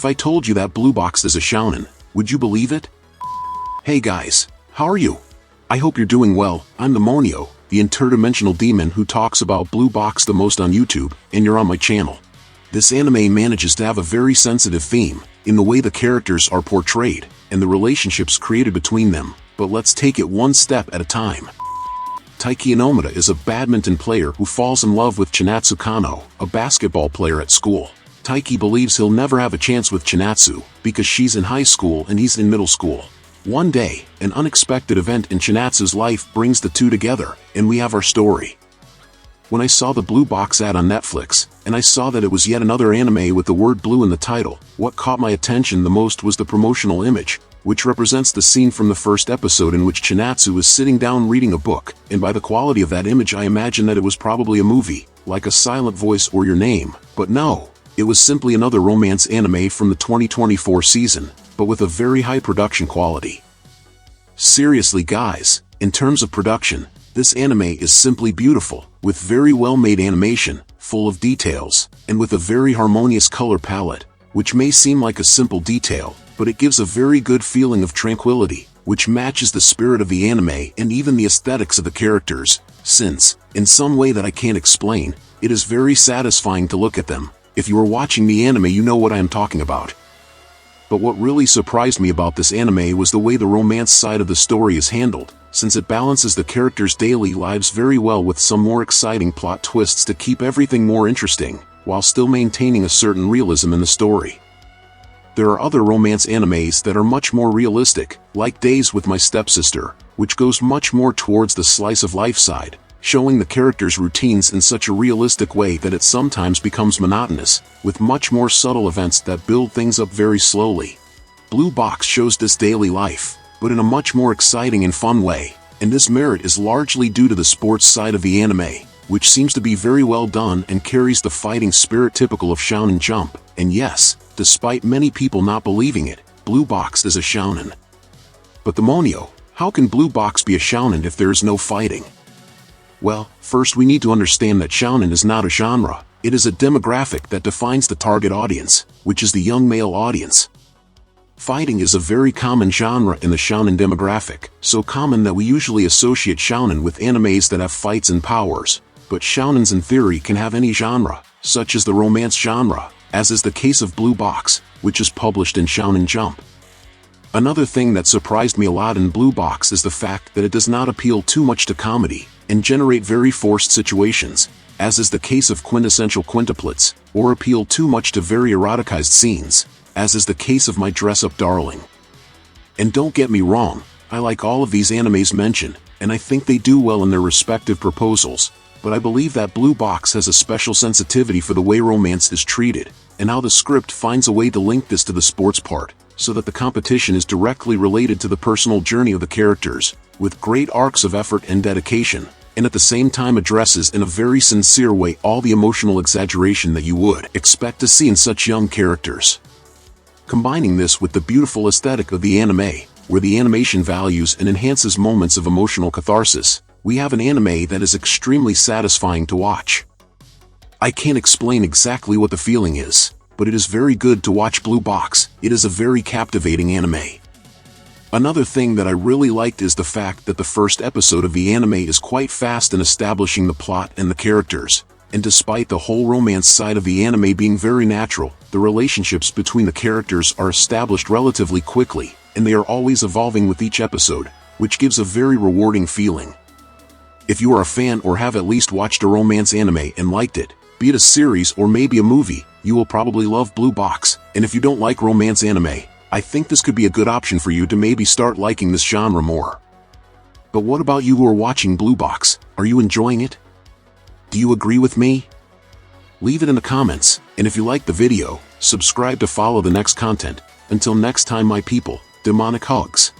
If I told you that Blue Box is a shounen, would you believe it? Hey guys, how are you? I hope you're doing well. I'm the Monio, the interdimensional demon who talks about Blue Box the most on YouTube, and you're on my channel. This anime manages to have a very sensitive theme, in the way the characters are portrayed, and the relationships created between them, but let's take it one step at a time. Taiki is a badminton player who falls in love with Chinatsu Kano, a basketball player at school. Taiki believes he'll never have a chance with Chinatsu, because she's in high school and he's in middle school. One day, an unexpected event in Chinatsu's life brings the two together, and we have our story. When I saw the Blue Box ad on Netflix, and I saw that it was yet another anime with the word blue in the title, what caught my attention the most was the promotional image, which represents the scene from the first episode in which Chinatsu is sitting down reading a book, and by the quality of that image I imagine that it was probably a movie, like A Silent Voice or Your Name, but no, it was simply another romance anime from the 2024 season, but with a very high production quality. Seriously guys, in terms of production, this anime is simply beautiful, with very well-made animation, full of details, and with a very harmonious color palette, which may seem like a simple detail, but it gives a very good feeling of tranquility, which matches the spirit of the anime and even the aesthetics of the characters, since, in some way that I can't explain, it is very satisfying to look at them. If you are watching the anime you know what I am talking about. But what really surprised me about this anime was the way the romance side of the story is handled, since it balances the characters' daily lives very well with some more exciting plot twists to keep everything more interesting, while still maintaining a certain realism in the story. There are other romance animes that are much more realistic, like Days with My Stepsister, which goes much more towards the slice-of-life side, showing the characters' routines in such a realistic way that it sometimes becomes monotonous, with much more subtle events that build things up very slowly. Blue Box shows this daily life, but in a much more exciting and fun way, and this merit is largely due to the sports side of the anime, which seems to be very well done and carries the fighting spirit typical of Shounen Jump, and yes, despite many people not believing it, Blue Box is a shounen. But the Monio, how can Blue Box be a shounen if there is no fighting? Well, first we need to understand that shounen is not a genre, it is a demographic that defines the target audience, which is the young male audience. Fighting is a very common genre in the shounen demographic, so common that we usually associate shounen with animes that have fights and powers, but shounens in theory can have any genre, such as the romance genre, as is the case of Blue Box, which is published in Shounen Jump. Another thing that surprised me a lot in Blue Box is the fact that it does not appeal too much to comedy, and generate very forced situations, as is the case of quintessential quintuplets, or appeal too much to very eroticized scenes, as is the case of My Dress-Up Darling. And don't get me wrong, I like all of these animes mentioned, and I think they do well in their respective proposals, but I believe that Blue Box has a special sensitivity for the way romance is treated, and how the script finds a way to link this to the sports part, so that the competition is directly related to the personal journey of the characters, with great arcs of effort and dedication, and at the same time addresses in a very sincere way all the emotional exaggeration that you would expect to see in such young characters. Combining this with the beautiful aesthetic of the anime, where the animation values and enhances moments of emotional catharsis, we have an anime that is extremely satisfying to watch. I can't explain exactly what the feeling is, but it is very good to watch Blue Box. It is a very captivating anime. Another thing that I really liked is the fact that the first episode of the anime is quite fast in establishing the plot and the characters, and despite the whole romance side of the anime being very natural, the relationships between the characters are established relatively quickly, and they are always evolving with each episode, which gives a very rewarding feeling. If you are a fan or have at least watched a romance anime and liked it, be it a series or maybe a movie, you will probably love Blue Box, and if you don't like romance anime, I think this could be a good option for you to maybe start liking this genre more. But what about you who are watching Blue Box? Are you enjoying it? Do you agree with me? Leave it in the comments, and if you liked the video, subscribe to follow the next content. Until next time my people, demonic hugs.